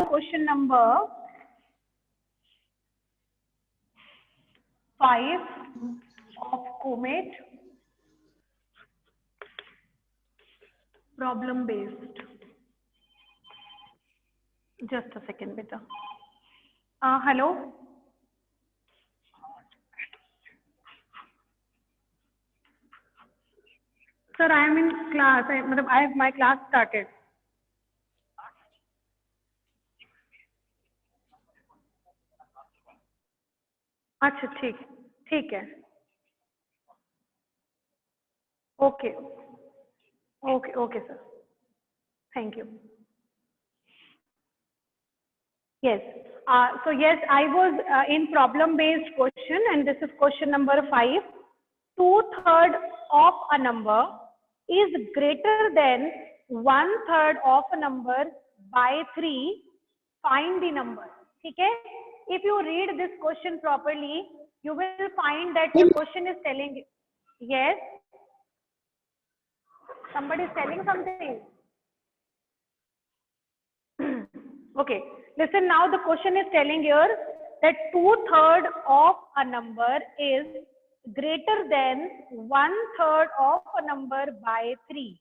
question number 5 of Comet, problem based. Just a second, beta. Hello. Sir, I am in class. I have my class started. अच्छा, ठीक है. Okay, sir. Thank you. Yes. So yes, I was in problem-based question, and this is question number 5. 2/3 of a number is greater than 1/3 of a number by 3. Find the number. ठीक है? If you read this question properly, you will find that the question is telling. Yes. Somebody is telling something. Okay. Listen, now the question is telling here that 2/3 of a number is greater than 1/3 of a number by 3.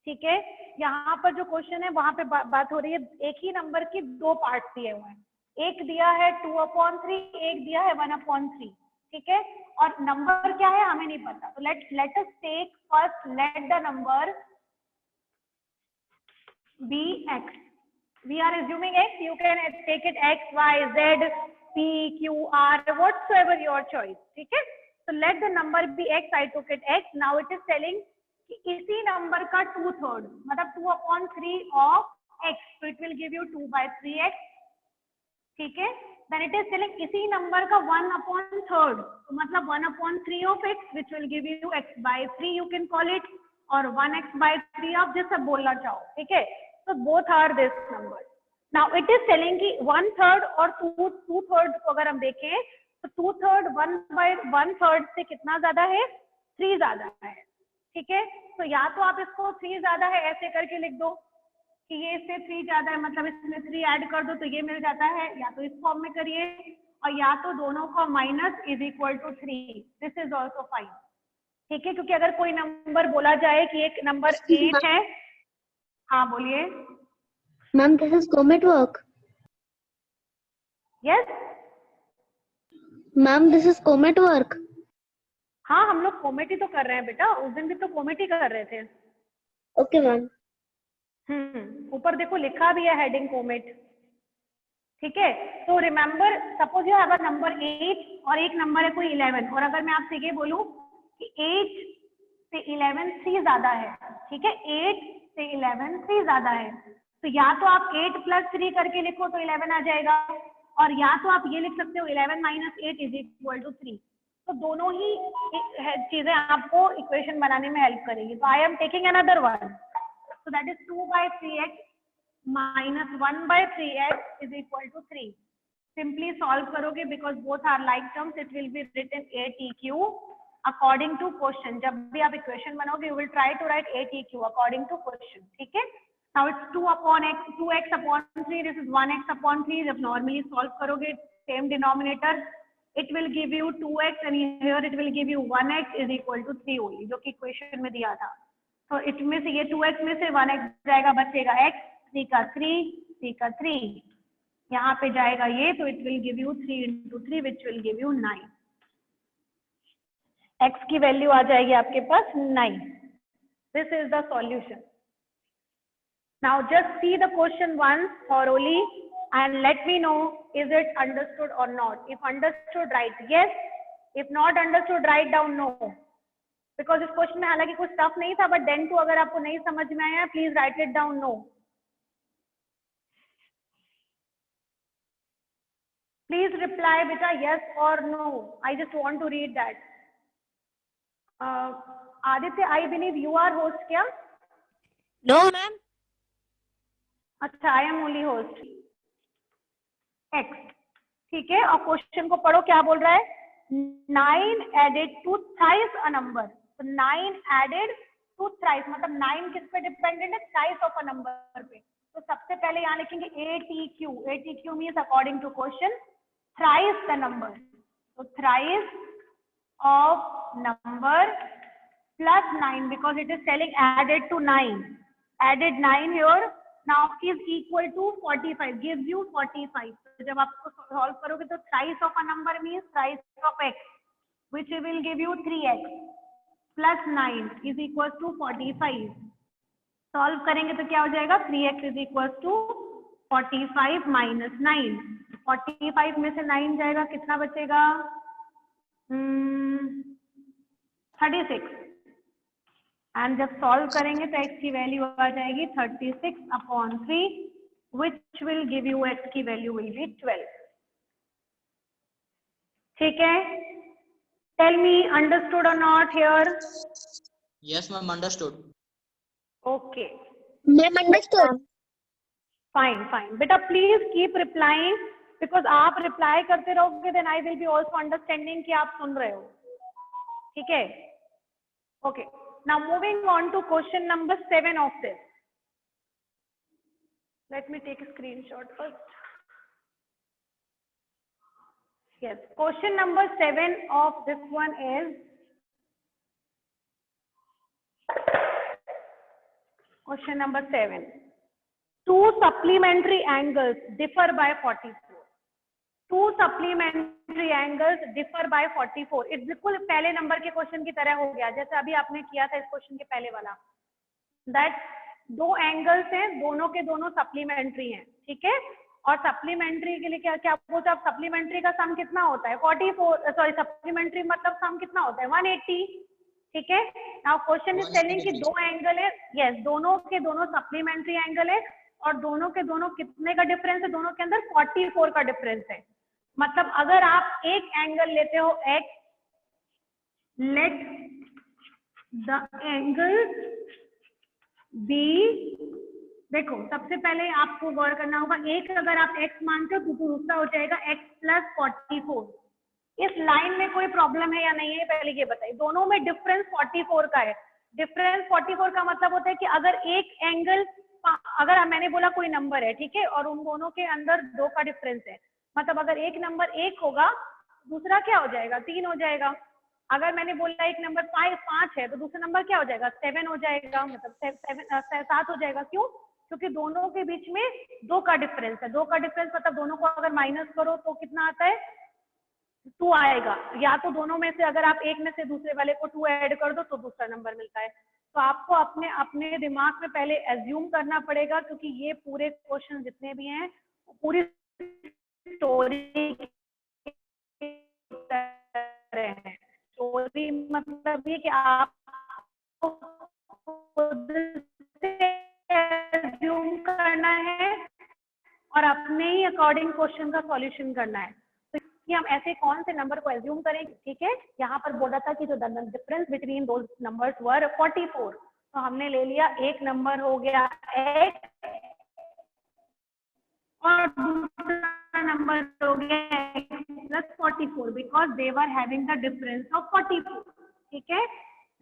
ठीक है, यहाँ पर जो question है वहां पे बात हो रही है, एक ही नंबर के दो पार्ट दिए हुए हैं, एक दिया है 2/3, एक दिया है 1/3. ठीक है, और नंबर क्या है हमें नहीं पता, तो let us take first, let the number be x. We are assuming x. You can take it x, y, z, p, q, r, whatsoever your choice. ठीक है, so let the number be x. I took it x. Now it is telling कि इसी number का 2/3 मतलब 2/3 of x, so it will give you 2/3x. ठीक है, then it is telling इसी number का 1/3 मतलब 1/3 of x, which will give you x/3 you can call it, और 1x/3 आप जैसा बोलना चाहो. ठीक है, so both are this number. Now it is telling कि 1/3 और 2/3 को अगर हम देखें तो 2/3 1/3 से कितना ज्यादा है, 3 ज्यादा है. ठीक है, तो या तो आप इसको 3 ज्यादा है ऐसे करके लिख दो कि ये इससे 3 ज्यादा है, मतलब इसमें 3 ऐड कर दो तो ये मिल जाता है, या तो इस फॉर्म में करिए, और या तो दोनों का minus is equal to 3. This is also fine. ठीक है, क्योंकि अगर कोई नंबर बोला जाए कि एक नंबर 8 है. हाँ बोलिए ma'am, this is comet work. Yes ma'am, this is comet work. हाँ, हम लोग कॉमेडी तो कर रहे हैं बेटा, उस दिन भी तो कॉमेडी कर रहे थे. Okay ma'am. ऊपर देखो लिखा भी है हेडिंग कोमेट. ठीक है, तो remember, suppose you have a number 8 और एक नंबर है कोई 11, और अगर मैं आपसे ये बोलूं कि 8 से 11 3 ज्यादा है. ठीक है, 8 से 11 3 ज्यादा है, तो या तो आप 8 + 3 करके लिखो तो 11 आ जाएगा, और या तो आप ये लिख सकते हो 11 - 8 = 3. तो दोनों ही चीजें आपको इक्वेशन बनाने में हेल्प करेगी. तो I am taking another one, so that is 2/3x minus 1/3x is equal to 3. Simply solve करोगे because both are like terms. It will be written ATQ according to question. जब भी आप equation बनाओगे you will try to write ATQ according to question. ठीक है, now it's 2x/3. This is 1x/3. जब normally solve करोगे same denominator, it will give you 2x and here it will give you 1x is equal to 3 only, जो कि equation में दिया था. तो इसमें से ये 2x में से 1x जाएगा, बचेगा x, 3 का 3, 3 का 3, यहाँ पे जाएगा ये, तो it will give you 3 × 3 which will give you 9. x की वैल्यू आ जाएगी आपके पास 9. This is the solution. Now just see the question once thoroughly and let me know is it understood or not. If understood, write yes. If not understood, write down no. Because इस question में हालांकि कुछ tough नहीं था, but then to अगर आपको नहीं समझ में आया please write it down no. Please reply बेटा यस और no. I just want to read that. Aditya, I believe you are host क्या? No ma'am. अच्छा, I am only host. X. ठीक है, और क्वेश्चन को पढ़ो, क्या बोल रहा है? 9 added to thrice a number. 9 added to thrice मतलब 9 किस पे डिपेंडेंट है? थ्राइस ऑफ अ नंबर पे. तो तो सबसे पहले यहाँ लिखेंगे ATQ. ATQ means according to question thrice the number. तो thrice of number plus 9 because it is telling added to 9. Added 9 here now is equal to 45. Gives you 45. So जब आप इसको solve करोगे तो thrice of a number means thrice of x, which will give you 3x plus 9 is equal to 45. Solve करेंगे तो क्या हो जाएगा? 3x is equal to 45 minus 9. 45 में से 9 जाएगा, कितना बचेगा? 36. एंड जब सॉल्व करेंगे तो x की वैल्यू आ जाएगी 36/3, which will give you x की वैल्यू विल बी 12. ठीक है, टेल मी अंडरस्टूड और not here? Yes ma'am, understood. Okay ma'am understood. Fine fine बेटा, प्लीज कीप रिप्लाइंग बिकॉज आप रिप्लाई करते रहोगे then I will be also understanding कि आप सुन रहे हो. ठीक है, okay. Now moving on to question number 7 of this. Let me take a screenshot first. Yes, question number 7 of this one is question number 7. Two supplementary angles differ by 44. Two supplementary angles differ by 44. It बिल्कुल पहले number के question की तरह हो गया जैसे अभी आपने किया था इस क्वेश्चन के पहले वाला. दैट दो एंगल्स हैं, दोनों के दोनों सप्लीमेंट्री हैं. ठीक है, और सप्लीमेंट्री के लिए क्या क्या बोलते हैं? सप्लीमेंट्री का सम कितना होता है? 44. सॉरी, सप्लीमेंट्री मतलब सम कितना होता है? 180. ठीक है, नाउ क्वेश्चन इज टेलिंग कि दो एंगल है. यस, दोनों के दोनों सप्लीमेंट्री एंगल है और दोनों के दोनों कितने का डिफरेंस है? दोनों के अंदर 44 का डिफरेंस है. मतलब अगर आप एक एंगल लेते हो x, let the angle be. देखो सबसे पहले आपको गौर करना होगा, एक अगर आप x मानते हो तो दूसरा हो जाएगा x + 44. इस लाइन में कोई प्रॉब्लम है या नहीं है पहले ये बताइए. दोनों में डिफरेंस 44 का है. डिफरेंस 44 का मतलब होता है कि अगर एक एंगल, अगर मैंने बोला कोई नंबर है, ठीक है, और उन दोनों के अंदर 2 का डिफरेंस है, मतलब अगर एक नंबर 1 होगा दूसरा क्या हो जाएगा? 3 हो जाएगा. अगर मैंने बोला एक नंबर 5 है तो दूसरा नंबर क्या हो जाएगा? 7 हो जाएगा, मतलब 7 हो जाएगा. क्यों? क्योंकि दोनों के बीच में 2 का डिफरेंस है. 2 का डिफरेंस मतलब दोनों को अगर माइनस करो तो कितना आता है? 2 आएगा. या तो दोनों में से अगर आप एक में से दूसरे वाले को 2 ऐड कर दो तो दूसरा नंबर मिलता है. तो आपको अपने दिमाग में पहले एज्यूम करना पड़ेगा, क्योंकि ये पूरे क्वेश्चन जितने भी हैं पूरी स्टोरी है. स्टोरी मतलब ये कि आप खुद से एज्यूम करना है और अपने ही अकॉर्डिंग क्वेश्चन का सॉल्यूशन करना है. तो कि हम ऐसे कौन से नंबर को एज्यूम करेंगे? ठीक है, यहाँ पर बोला था कि जो डिफरेंस बिटवीन दो नंबर्स वर 44. तो हमने ले लिया एक नंबर हो गया x और दूसरा नंबर हो गया x + 44 because they were having the difference of 44. ठीक है,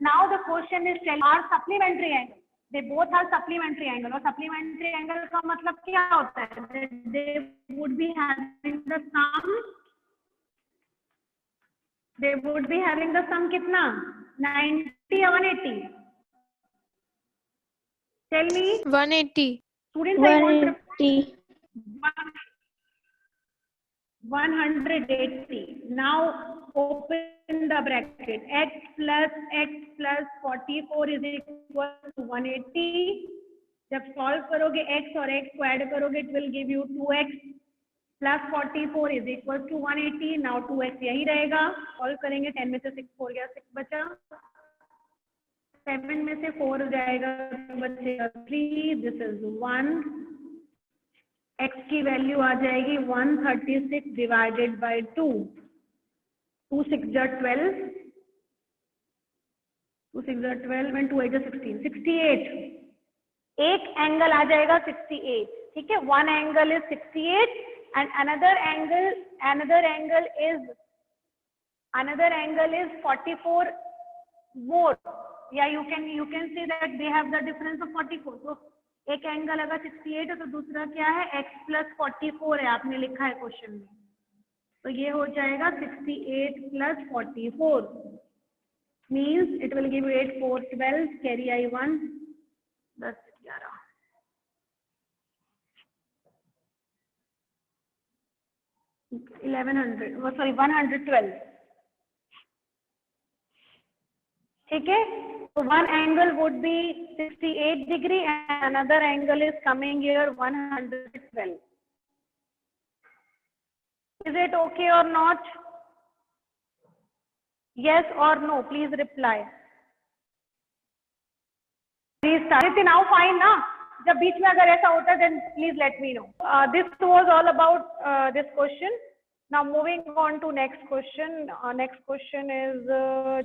now the question is tell are supplementary angle. They both are supplementary angle. और सप्लीमेंट्री एंगल का मतलब क्या होता है? They would be having the sum, they would be having the sum कितना? 90 या 180? Tell me. 180. Students, I want 180. 180. Now open the bracket. X plus 44 is equal to 180. जब solve करोगे x और x को ऐड करोगे it will give you 2x plus 44 is equal to 180. Now 2x यही रहेगा. Solve करेंगे 10 में से 6 4 गया, 6 बचा. 7 में से 4 जाएगा तो बचेगा 3. This is 1. x की वैल्यू आ जाएगी 136 डिवाइडेड बाय 2. 2 6 12, 2 6 12 and 2 8 16, 68. एक एंगल आ जाएगा 68. ठीक है, one angle is 68 and another angle is 44 more. Yeah, you can see that they have the difference of 44. So एक एंगल अगर 68 है तो दूसरा क्या है x प्लस 44 है, आपने लिखा है क्वेश्चन में, तो ये हो जाएगा 68 plus 44 means it will give 8 4 12 carry I 1 10 11 1100 sorry 112, ठीक है। So one angle would be 68 degree and another angle is coming here 112. Is it okay or not? Yes or no? Please reply. Restart. Now fine ना? जब बीच में अगर ऐसा होता है then please let me know. This was all about this question. Now moving on to next question. Next question is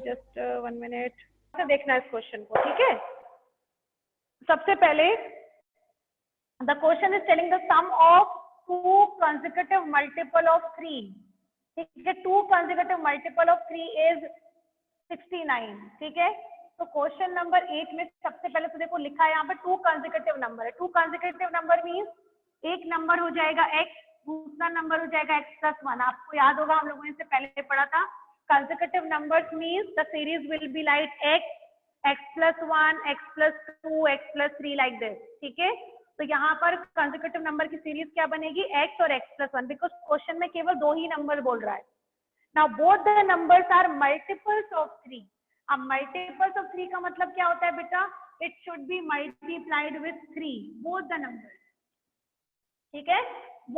just 1 minute. देखना इस question को, ठीक है। सबसे पहले the question is telling the sum of 2 consecutive multiple of 3, ठीक है। 2 consecutive multiple of 3 is 69, ठीक है। तो क्वेश्चन नंबर 8 में सबसे पहले तो देखो लिखा है यहाँ पे 2 कंसेक्यूटिव नंबर है। 2 कंसेक्यूटिव नंबर मीन्स एक नंबर हो जाएगा x, दूसरा नंबर हो जाएगा x प्लस 1। आपको याद होगा हम लोगों ने इससे पहले पढ़ा था, consecutive numbers means the series will be like x plus 1, x plus 2, x plus 3 like this, ठीक है। तो यहाँ पर consecutive number की सीरीज क्या बनेगी, x और x plus 1, बिकॉज क्वेश्चन में केवल 2 ही नंबर बोल रहा है। Now both the numbers are multiples of 3. अब multiples of 3 का मतलब क्या होता है बेटा, it should be multiplied with 3, both the numbers, ठीक है।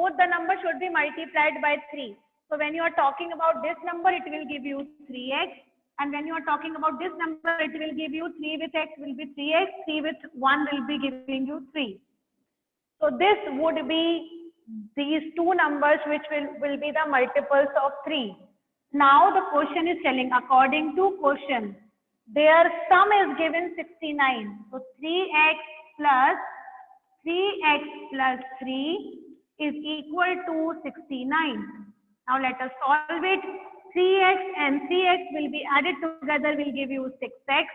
Both the numbers should be multiplied by 3. So when you are talking about this number, it will give you 3x, and when you are talking about this number, it will give you 3 with x will be 3x, 3 with 1 will be giving you 3. So this would be these 2 numbers which will be the multiples of 3. Now the question is telling, according to question, their sum is given 69. So 3x plus 3 is equal to 69. Now let us solve it. 3x and 3x will be added together, will give you 6x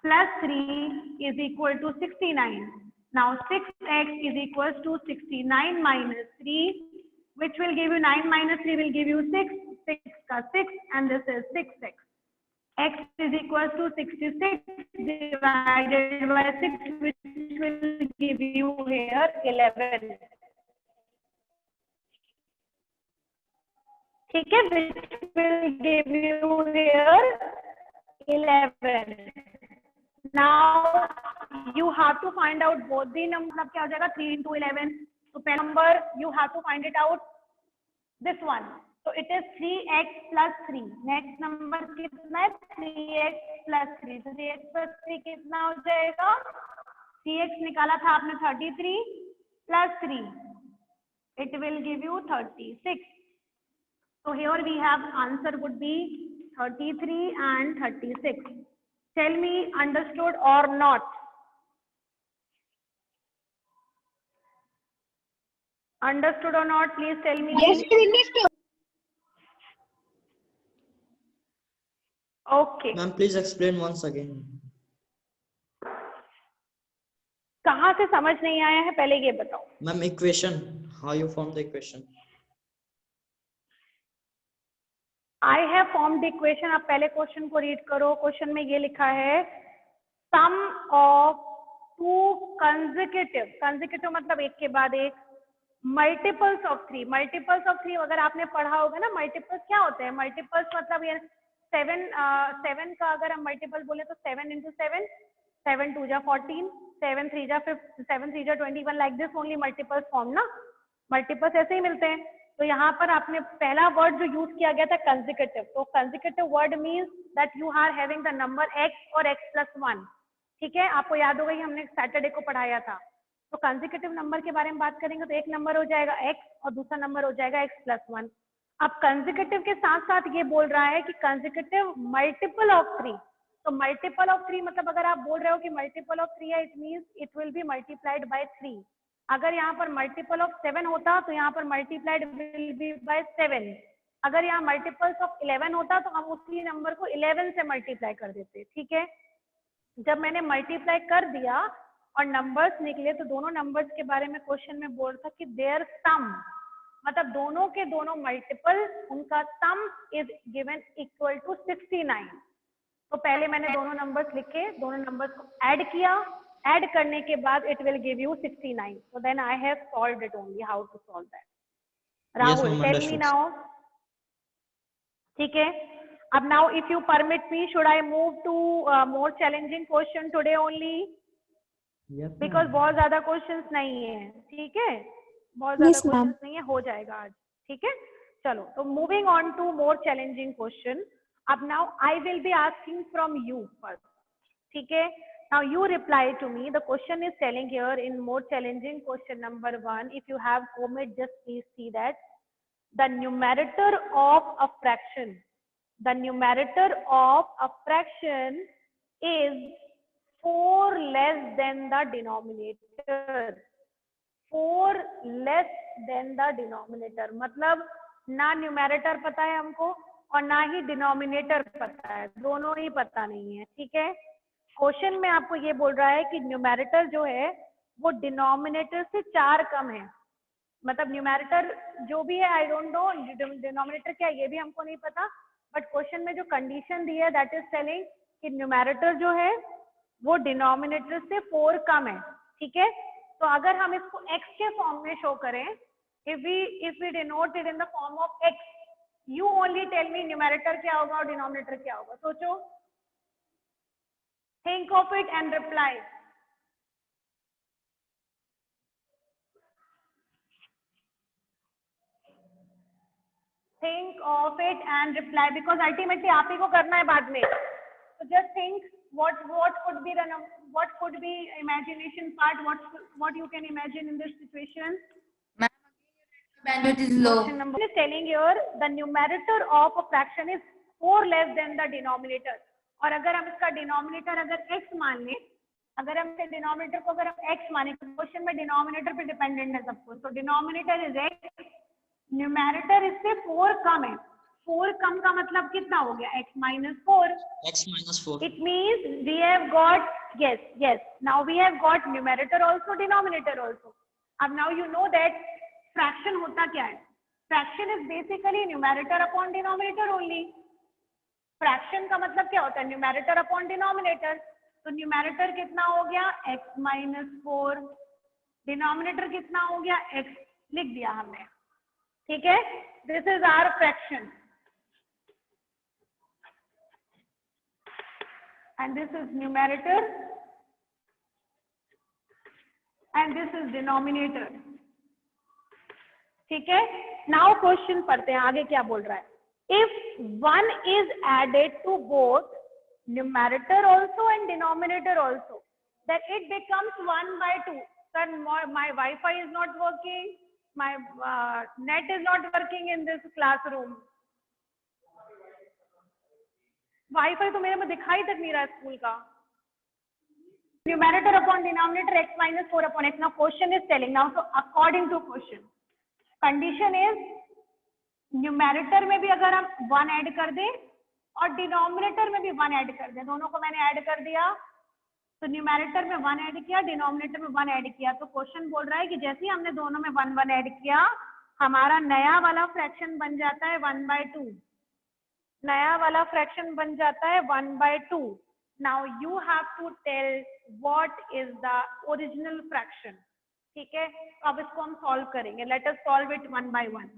plus 3 is equal to 69. Now 6x is equals to 69 minus 3, which will give you 9 minus 3 will give you 6. 6 ka 6 and this is 6x. X is equals to 66 divided by 6, which will give you here 11. ठीक है, which will give you here 11. Now you have to find out both the number, मतलब क्या हो जाएगा 3 into 11. तो पहला number you have to find it out this one. So it is 3x plus 3. Next number कितना है 3x plus 3. तो 3x plus 3 कितना हो जाएगा, 3x निकाला था आपने 33 plus 3. It will give you 36. So here we have answer would be 33 and 36. Tell me understood or not? Understood or not? Please tell me. Yes, understood. Okay. Ma'am, please explain once again. कहाँ से समझ नहीं आया है पहले ये बताओ। Ma'am, equation. How you form the equation? I have formed the equation. आप पहले क्वेश्चन को रीड करो। क्वेश्चन में ये लिखा है सम ऑफ 2 कंसेक्यूटिव, कंसेक्यूटिव मतलब एक के बाद एक, मल्टीपल्स ऑफ 3। मल्टीपल्स ऑफ 3 अगर आपने पढ़ा होगा ना, मल्टीपल्स क्या होते हैं, मल्टीपल्स मतलब ये 7 का अगर हम मल्टीपल बोले तो 7 into 7, 7 2 जा 14, 7 3 जा 7 3 जा 21, like this only multiples form ना, मल्टीपल्स ऐसे ही मिलते हैं। तो यहाँ पर आपने पहला वर्ड जो यूज किया गया था कंसेक्यूटिव, तो consecutive word means that you are having the number x और x plus 1, ठीक है। आपको याद होगा, हमने सैटरडे को पढ़ाया था। तो कंसेक्यूटिव नंबर के बारे में बात करेंगे तो एक नंबर हो जाएगा x और दूसरा नंबर हो जाएगा x plus 1। अब कंसेक्यूटिव के साथ साथ ये बोल रहा है कि कंसेक्यूटिव मल्टीपल ऑफ 3। तो मल्टीपल ऑफ 3 मतलब अगर आप बोल रहे हो कि मल्टीपल ऑफ 3 है, it means it will B multiplied by 3। अगर यहाँ पर मल्टीपल ऑफ 7 होता तो यहाँ पर मल्टीप्लाइड विल बी बाय 7। अगर यहाँ मल्टीपल्स ऑफ 11 होता तो हम उसी नंबर को 11 से मल्टीप्लाई कर देते, ठीक है। जब मैंने मल्टीप्लाई कर दिया और नंबर्स निकले, तो दोनों नंबर्स के बारे में क्वेश्चन में बोल रहा था कि देयर सम, मतलब दोनों के दोनों मल्टीपल, उनका sum is given equal to 69। तो पहले मैंने दोनों नंबर्स लिखे, दोनों नंबर्स को ऐड किया, ऐड करने के बाद it will give you 69। So then I have solved it only. How to solve that? Rahul, ma'am, tell me understood. Now. ठीक है, अब now if you permit me, should I move to more challenging question today only? Yes, because ma'am. बहुत ज्यादा questions नहीं है। ठीक है, बहुत ज्यादा Yes, ma'am. क्वेश्चंस नहीं है, हो जाएगा आज। ठीक है, चलो, तो moving on to more challenging question. अब now I will be asking from you first. ठीक है, now you reply to me. The question is telling here in more challenging question number 1, if you have comment, just please see that the numerator of a fraction, the numerator of a fraction is 4 less than the denominator, 4 less than the denominator, मतलब ना numerator पता है हमको और ना ही denominator पता है, दोनों ही पता नहीं है। ठीक है, क्वेश्चन में आपको ये बोल रहा है कि न्यूमैरेटर जो है वो डिनोमिनेटर से 4 कम है, मतलब न्यूमैरेटर जो भी है, आई डोंट नो डिनोमिनेटर क्या है, ये भी हमको नहीं पता, बट क्वेश्चन में जो कंडीशन दी है दैट इज टेलिंग कि न्यूमैरेटर जो है वो डिनोमिनेटर से 4 कम है। ठीक है, तो अगर हम इसको x के फॉर्म में शो करें, if we denote it in the form of x, you only tell me numerator क्या होगा और डिनोमिनेटर क्या होगा। सोचो, think of it and reply. Think of it and reply, because ultimately आप ही को करना है बाद में। So just think what could be the what could be imagination part, what you can imagine in this situation. Bandwidth is low. Question number is telling here the numerator of a fraction is 4 less than the denominator. और अगर हम इसका denominator अगर x मान लें, अगर हम इसके डिनोमिनेटर को अगर हम x माने, तो क्वेश्चन में डिनोमिनेटर पे डिपेंडेंट है सब कुछ, तो डिनोमिनेटर इज x, न्यूमैरेटर इससे 4 कम है। 4 कम का मतलब कितना हो गया? x minus 4. X minus 4. It means we have got, yes, now we have got numerator also, denominator also. अब now you know that fraction होता क्या है? Fraction is basically numerator upon denominator only. Fraction का मतलब क्या होता है? Numerator upon denominator. तो numerator कितना हो गया? x minus 4. Denominator कितना हो गया? x लिख दिया हमने। ठीक है, this is our fraction and this is numerator and this is denominator. ठीक है, now क्वेश्चन पढ़ते हैं, आगे क्या बोल रहा है। If 1 is added to both numerator also and denominator also, then it becomes 1/2. Sir, my Wi-Fi is not working, my net is not working in this classroom. Wifi तो मेरे में दिखाई तक नहीं रहा स्कूल का। Numerator upon denominator x minus 4 upon x. Now question is telling, now so according to question, condition is numerator में भी अगर हम 1 ऐड कर दें और डिनोमिनेटर में भी 1 ऐड कर दें, दोनों को मैंने ऐड कर दिया, तो न्यूमैरेटर में 1 ऐड किया, डिनोमिनेटर में 1 ऐड किया, तो क्वेश्चन बोल रहा है कि जैसे ही हमने दोनों में 1 1 ऐड किया, हमारा नया वाला फ्रैक्शन बन जाता है 1/2। नया वाला फ्रैक्शन बन जाता है 1/2। Now you have to tell what is the original fraction. ठीक है, तो अब इसको हम सॉल्व करेंगे। Let us solve it 1 by 1।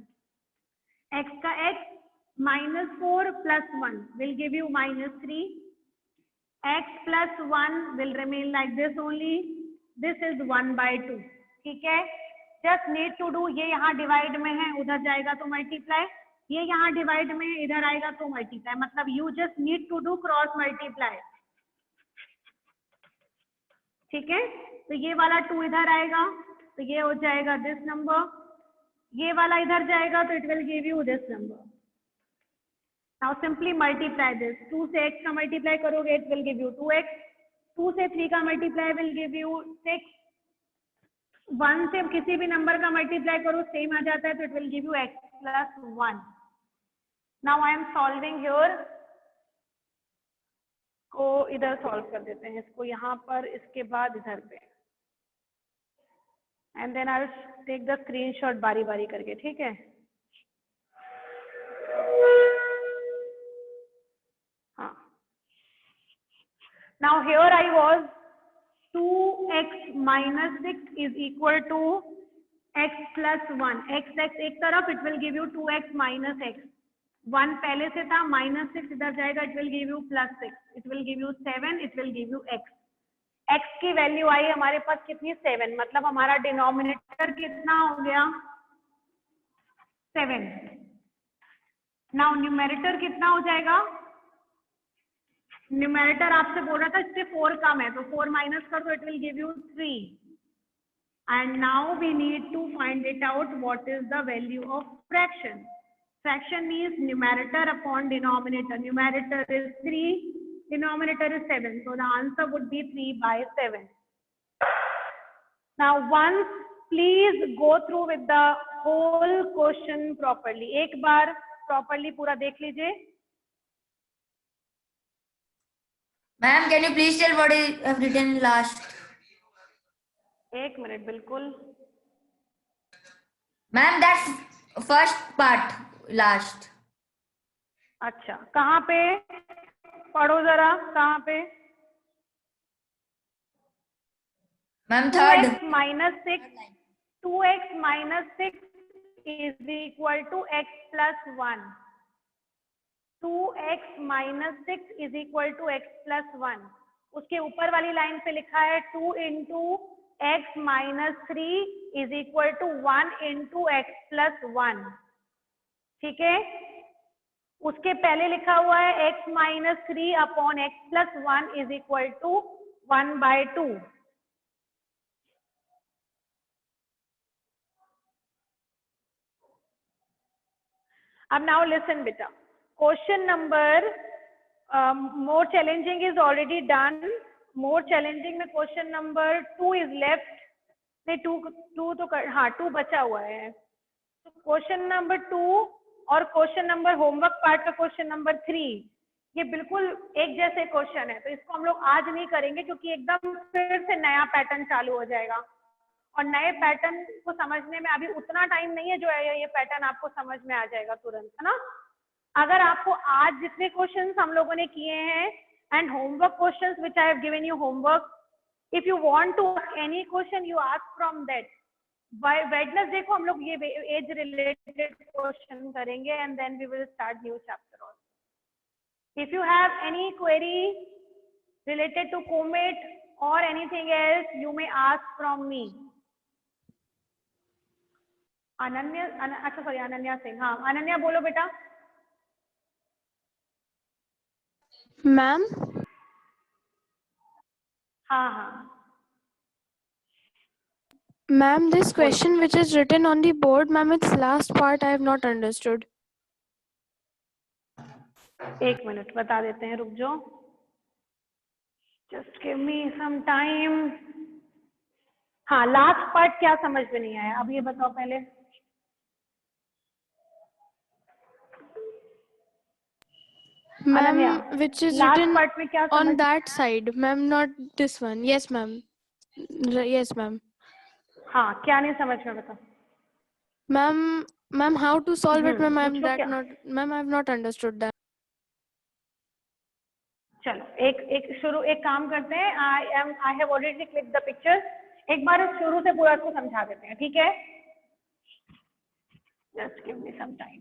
x का x -4 + 1 will give you -3. x plus 1 will remain like this only. This is 1/2. ठीक है, just need to do, ये यहाँ डिवाइड में है, उधर जाएगा तो मल्टीप्लाई, ये यहाँ डिवाइड में है, इधर आएगा तो मल्टीप्लाई, मतलब you just need to do cross multiply. ठीक है, तो ये वाला 2 इधर आएगा तो ये हो जाएगा दिस नंबर, ये वाला इधर जाएगा तो it will give you this number. Now simply multiply this, 2 से x का मल्टीप्लाई करोगे it will give you 2x, 2 से 3 का मल्टीप्लाई विल गिव यू 6, 1 से किसी भी नंबर का मल्टीप्लाई करो सेम आ जाता है तो it will give you x plus 1। Now I am solving here, को इधर सॉल्व कर देते हैं इसको यहाँ पर, इसके बाद इधर पे। And then I take the screenshot बारी बारी करके, ठीक है? हाँ, now here I was 2x minus 6 is equal to x plus 1. x एक तरफ, it will give you 2x minus x. 1 पहले से था, minus 6 इधर जाएगा, it will give you plus 6. it will give you 7, it will give you x. x की value आई हमारे पास कितनी? 7. मतलब हमारा डिनोमिनेटर कितना हो गया? 7. नाउ न्यूमेरेटर कितना हो जाएगा? न्यूमेरेटर आपसे बोल रहा था इससे 4 कम है, तो 4 माइनस कर दो, it will give you 3. And now we need to find it out what is the value of fraction. Fraction means numerator upon denominator. Numerator is 3, denominator is 7, so the answer would be 3/7. Now once please go through with the whole question properly. एक बार properly पूरा देख लीजिए. Ma'am, can you please tell what I have written last? एक minute, बिल्कुल. Ma'am, that's first part, last. अच्छा, कहाँ पे? पढ़ो जरा, कहाँ पे? Ma'am, third. 2x minus 6. 2x minus 6 is equal to x plus 1. 2x minus 6 is equal to x plus 1. उसके ऊपर वाली लाइन पे लिखा है 2 into x minus 3 is equal to 1 into x plus 1. ठीक है? उसके पहले लिखा हुआ है x minus 3 upon x plus 1 is equal to 1/2. अब now listen बेटा. Question number more challenging is already done. More challenging में question number 2 is left. नहीं, 2 तो हाँ 2 बचा हुआ है. तो question number 2 और question number homework part का question number 3 ये बिल्कुल एक जैसे क्वेश्चन है, तो इसको हम लोग आज नहीं करेंगे क्योंकि एकदम फिर से नया पैटर्न चालू हो जाएगा और नए पैटर्न को समझने में अभी उतना टाइम नहीं है जो है ये पैटर्न आपको समझ में आ जाएगा तुरंत, है ना? अगर आपको आज जितने क्वेश्चंस हम लोगों ने किए हैं and homework questions which I have given you homework, if you want to ask any question you ask from that. By Wednesday को हम लोग ये एज रिलेटेड क्वेश्चन करेंगे and then we will start new chapter also. If you have any query related to comet और anything else you may ask from me. Ananya, अच्छा sorry Ananya Singh. हाँ अनन्या बोलो बेटा. मैम हाँ हाँ Ma'am, this question which is written on the board, ma'am, its last part I have not understood. एक minute बता देते हैं, रुक जाओ. Just give me some time. हाँ लास्ट पार्ट क्या समझ में नहीं आया, अब ये बताओ पहले. Ma'am, which is last written part में क्या on समझ. that side, ma'am, not this one. Yes, ma'am. Yes, ma'am. हाँ क्या नहीं समझ में बताओ. Ma'am, how to solve it, ma'am? I'm पूछो that क्या? not, ma'am, I have not understood that. चलो एक शुरू एक काम करते हैं. I have already click the picture. एक बार शुरू से पूरा इसको समझा देते हैं, ठीक है? Just give me some time.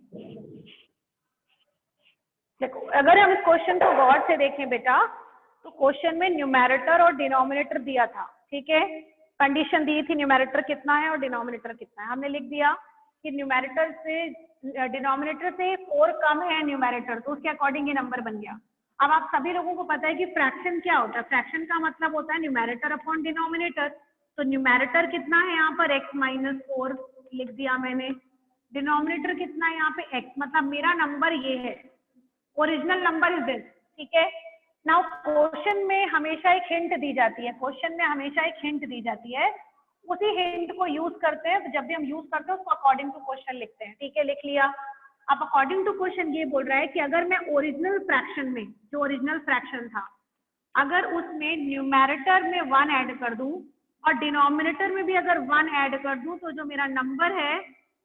देखो अगर हम इस क्वेश्चन को गौर से देखें बेटा, तो क्वेश्चन में न्यूमेरेटर और डिनोमिनेटर दिया था, ठीक है? कंडीशन दी थी न्यूमेरेटर कितना है और डिनोमिनेटर कितना है. हमने लिख दिया कि न्यूमेरेटर से डिनोमिनेटर से 4 कम है न्यूमेरेटर, तो उसके अकॉर्डिंग ये नंबर बन गया. अब आप सभी लोगों को पता है कि फ्रैक्शन क्या होता है. फ्रैक्शन का मतलब होता है न्यूमेरेटर अपॉन डिनोमिनेटर. तो न्यूमेरेटर कितना है यहाँ पर x माइनस 4 लिख दिया मैंने. डिनोमिनेटर कितना है यहाँ पे x, मतलब मेरा नंबर ये है. ओरिजिनल नंबर इज दिस, ठीक है? नाउ क्वेश्चन में हमेशा एक हिंट दी जाती है. क्वेश्चन में हमेशा एक हिंट दी जाती है. उसी हिंट को यूज करते हैं. जब भी हम यूज करते हैं उसको अकॉर्डिंग टू क्वेश्चन लिखते हैं, ठीक है? लिख लिया. अब अकॉर्डिंग टू क्वेश्चन ये बोल रहा है कि अगर मैं ओरिजिनल फ्रैक्शन में, जो ओरिजिनल फ्रैक्शन था, अगर उसमें न्यूमेरेटर में 1 ऐड कर दूं और डिनोमिनेटर में भी अगर 1 ऐड कर दूं तो जो मेरा नंबर है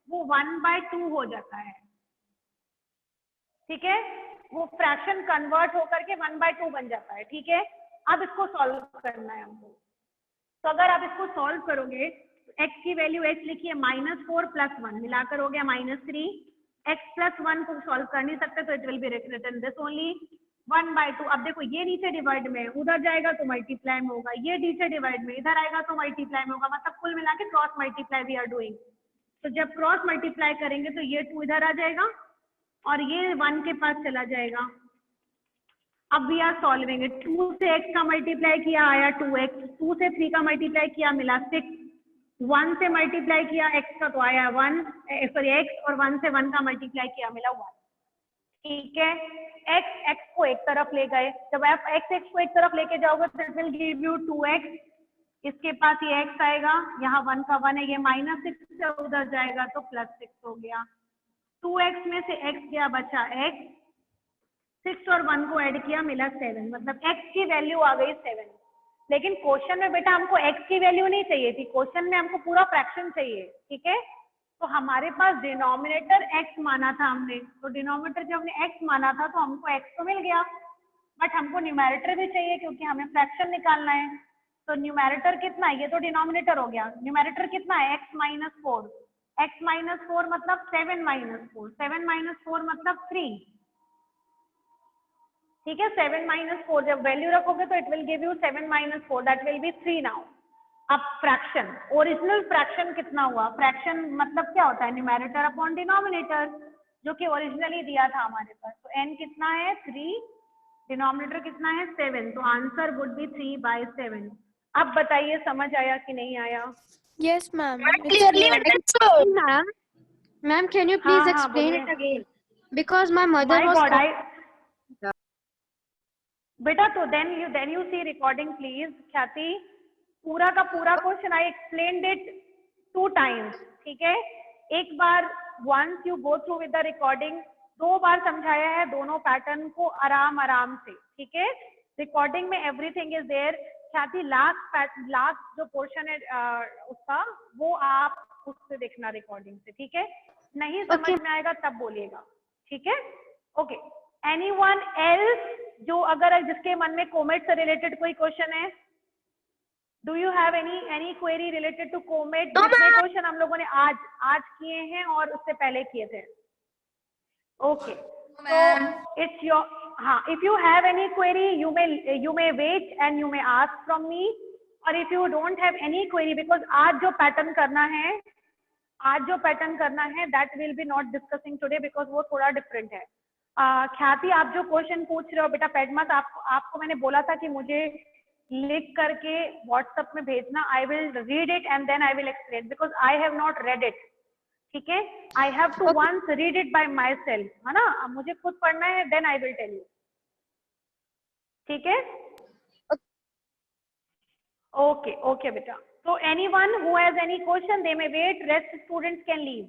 वो 1/2 हो जाता है, ठीक है, वो फ्रैक्शन कन्वर्ट होकर के 1/2 बन जाता है, ठीक है। अब इसको सॉल्व करना है हमको। तो अगर आप इसको सॉल्व करोगे तो x की वैल्यू h लिखिए -4 + 1 मिलाकर हो गया -3। x + 1 को सॉल्व कर नहीं सकते तो it will be written this only 1/2। अब देखो ये नीचे डिवाइड में है, उधर जाएगा तो मल्टीप्लाई में होगा, ये नीचे डिवाइड में इधर आएगा तो मल्टीप्लाई में होगा, मतलब कुल मिला के cross multiply we are doing. तो जब क्रॉस मल्टीप्लाई करेंगे तो ये 2 इधर आ जाएगा और ये 1 के पास चला जाएगा। अब वी आर सॉल्विंग इट। 2 से x का मल्टीप्लाई किया आया 2x, 2 से 3 का मल्टीप्लाई किया मिला 6, 1 से मल्टीप्लाई किया x का तो आया 1, सॉरी x, और 1 से 1 का मल्टीप्लाई किया मिला 1, ठीक है। x को एक तरफ ले गए, जब आप x को एक तरफ लेके जाओगे तो it will give you 2x, इसके पास ये x आएगा, यहाँ 1 का 1 है, ये -6 से उधर जाएगा तो +6 हो गया। 2x में से x गया बचा x, 6 और 1 को ऐड किया मिला 7, मतलब x की वैल्यू आ गई 7। लेकिन क्वेश्चन में बेटा हमको x की वैल्यू नहीं चाहिए थी, क्वेश्चन में हमको पूरा फ्रैक्शन चाहिए, ठीक है। तो हमारे पास डिनोमिनेटर x माना था हमने, तो डिनोमिनेटर जब हमने x माना था तो हमको x तो मिल गया, बट हमको न्यूमेरेटर भी चाहिए क्योंकि हमें फ्रैक्शन निकालना है। तो न्यूमेरेटर कितना है, ये तो डिनोमिनेटर हो गया, न्यूमेरेटर कितना है x - 4, x - 4 मतलब 7 - 4, 7 - 4 मतलब 3, ठीक है। 7 - 4 जब वैल्यू रखोगे तो it will give you 7 - 4, that will be 3 now. अब फ्रैक्शन, ओरिजिनल फ्रैक्शन कितना हुआ, फ्रैक्शन मतलब क्या होता है, न्यूमेरेटर अपॉन डिनोमिनेटर, जो कि ओरिजिनली दिया था हमारे पास। तो n कितना है 3, डिनोमिनेटर कितना है 7, तो आंसर वुड बी 3/7। अब बताइए समझ आया कि नहीं आया? Yes, ma'am. It's Clearly clear. understood. Ma'am, can you please हाँ, explain it बोलिए। again? Because my mother My was God, बेटा तो then you see recording please, ख्याति, पूरा का पूरा question I explained it 2 times, ठीक है। एक बार once you go through with the recording, 2 बार समझाया है दोनों पैटर्न को आराम आराम से, ठीक है। रिकॉर्डिंग में एवरीथिंग इज देयर। ख्याति लास्ट जो पोर्शन है उसका वो आप उससे देखना रिकॉर्डिंग से, ठीक है। नहीं समझ में आएगा तब बोलिएगा, ठीक है। ओके, एनीवन एल्स जो अगर जिसके मन में कोमेट से रिलेटेड कोई क्वेश्चन है? Do you have any query related to comet? जितने क्वेश्चन हम लोगों ने आज किए हैं और उससे पहले किए थे। ओके, so it's your, हाँ, if you have any query you may wait and you may ask from me, or if you don't have any query, because आज जो पैटर्न करना है that will be not discussing today because वो थोड़ा different है। ख्याति आप जो क्वेश्चन पूछ रहे हो बेटा, पेडमास आपको मैंने बोला था कि मुझे लिख करके व्हाट्सएप में भेजना, I will read it and then I will explain because I have not read it, ठीक है। I have to once read it by myself, है ना, अब मुझे खुद पढ़ना है, then I will tell you, ठीक है। ओके ओके बेटा, so anyone who has any question they may wait, rest students can leave.